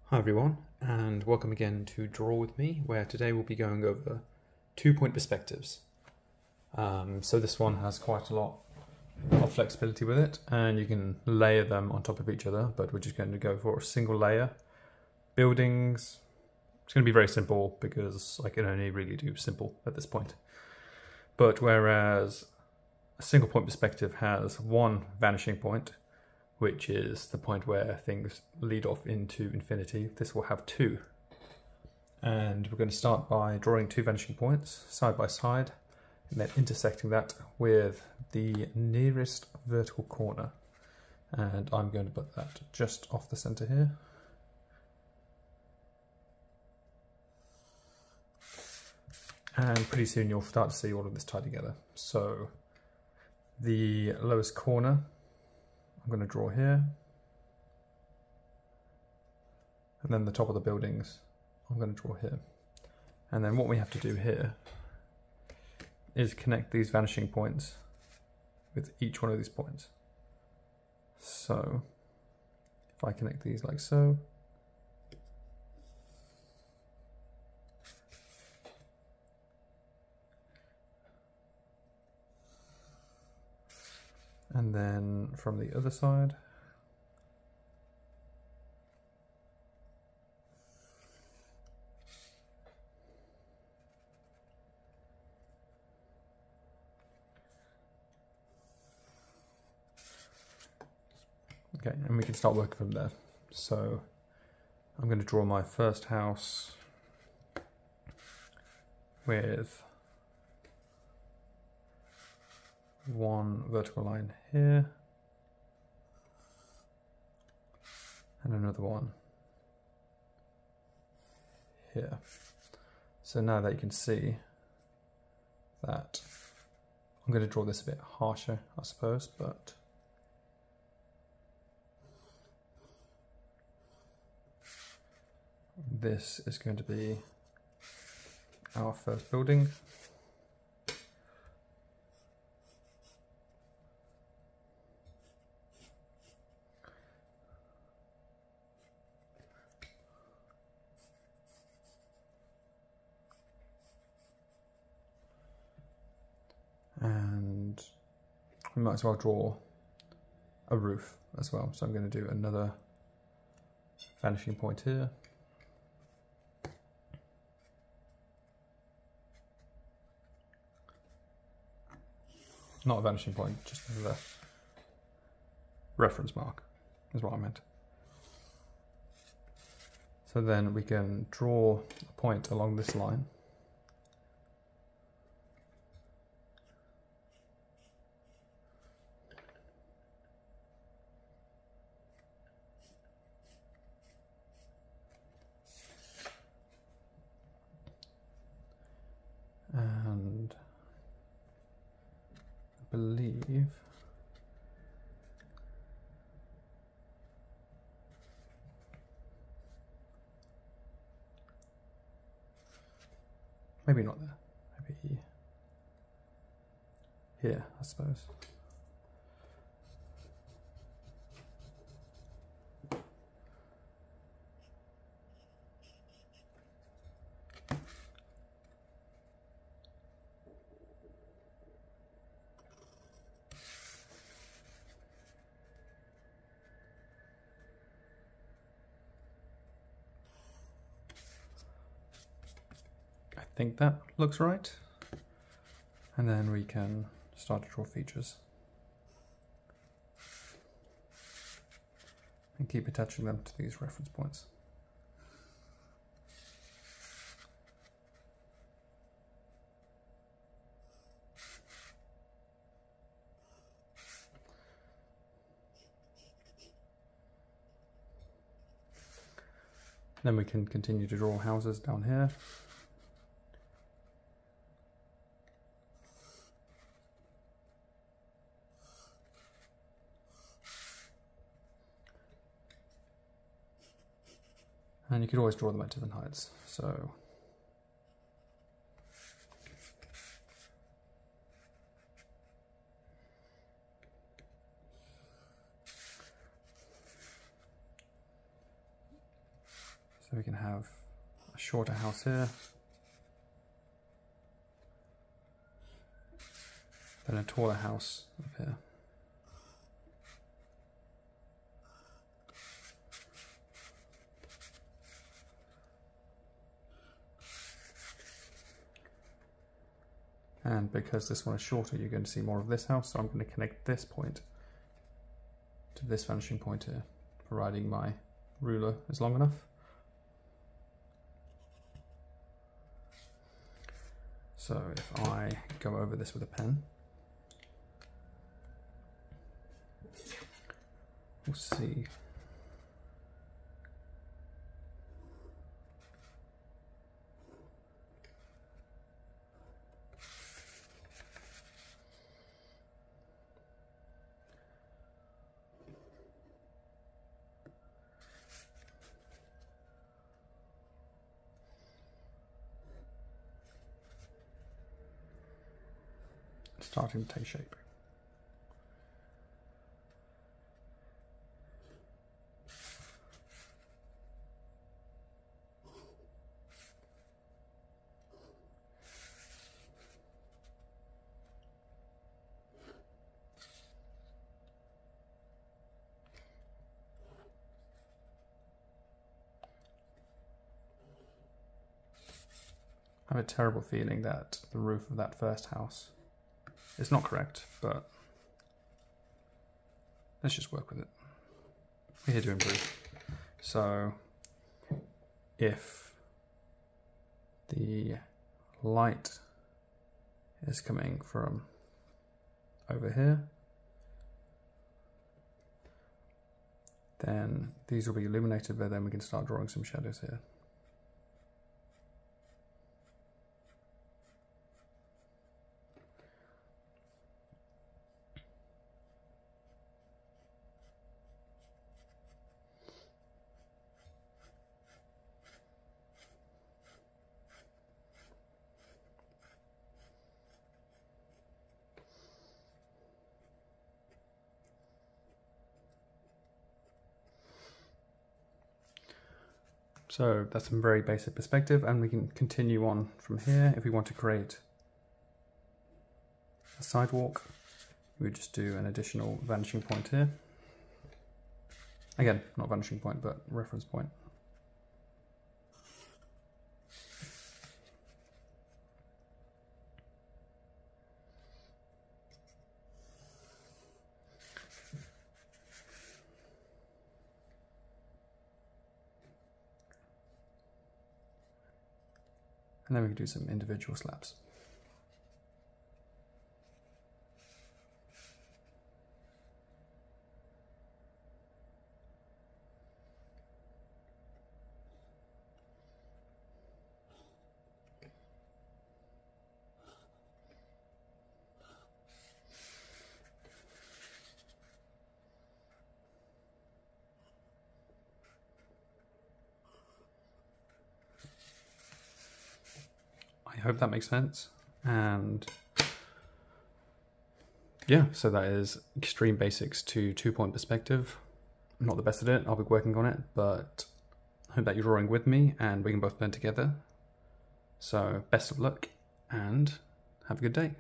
Hi everyone, and welcome again to Draw With Me, where today we'll be going over 2-point perspectives. So this one has quite a lot of flexibility with it, and you can layer them on top of each other, but we're just going to go for a single layer. Buildings, it's going to be very simple because I can only really do simple at this point. But whereas a single point perspective has one vanishing point, which is the point where things lead off into infinity, this will have two. And we're going to start by drawing two vanishing points side by side and then intersecting that with the nearest vertical corner. And I'm going to put that just off the center here. And pretty soon you'll start to see all of this tie together. So the lowest corner I'm going to draw here, and then the top of the buildings I'm going to draw here. And then what we have to do here is connect these vanishing points with each one of these points. So if I connect these like so, and then from the other side, okay, and we can start working from there. So I'm going to draw my first house with one vertical line here and another one here. So now that you can see that I'm going to draw this a bit harsher, I suppose, but this is going to be our first building. And we might as well draw a roof as well. So I'm going to do another vanishing point here. Not a vanishing point, just another reference mark is what I meant. So then we can draw a point along this line. And I believe maybe not there, maybe here, I suppose. I think that looks right. And then we can start to draw features. And keep attaching them to these reference points. Then we can continue to draw houses down here. And you could always draw them at different heights. So So we can have a shorter house here, then a taller house up here. And because this one is shorter, you're going to see more of this house, so I'm going to connect this point to this vanishing point here, providing my ruler is long enough. So if I go over this with a pen, we'll see. Starting to take shape. I have a terrible feeling that the roof of that first house is not correct, but let's just work with it. We're here to improve. So if the light is coming from over here, then these will be illuminated, but then we can start drawing some shadows here. So that's some very basic perspective, and we can continue on from here. If we want to create a sidewalk, we would just do an additional vanishing point here. Again, not vanishing point, but reference point. And then we can do some individual slabs. I hope that makes sense. And yeah, so that is extreme basics to 2-point perspective. I'm not the best at it, I'll be working on it, but I hope that you're drawing with me and we can both learn together. So best of luck and have a good day.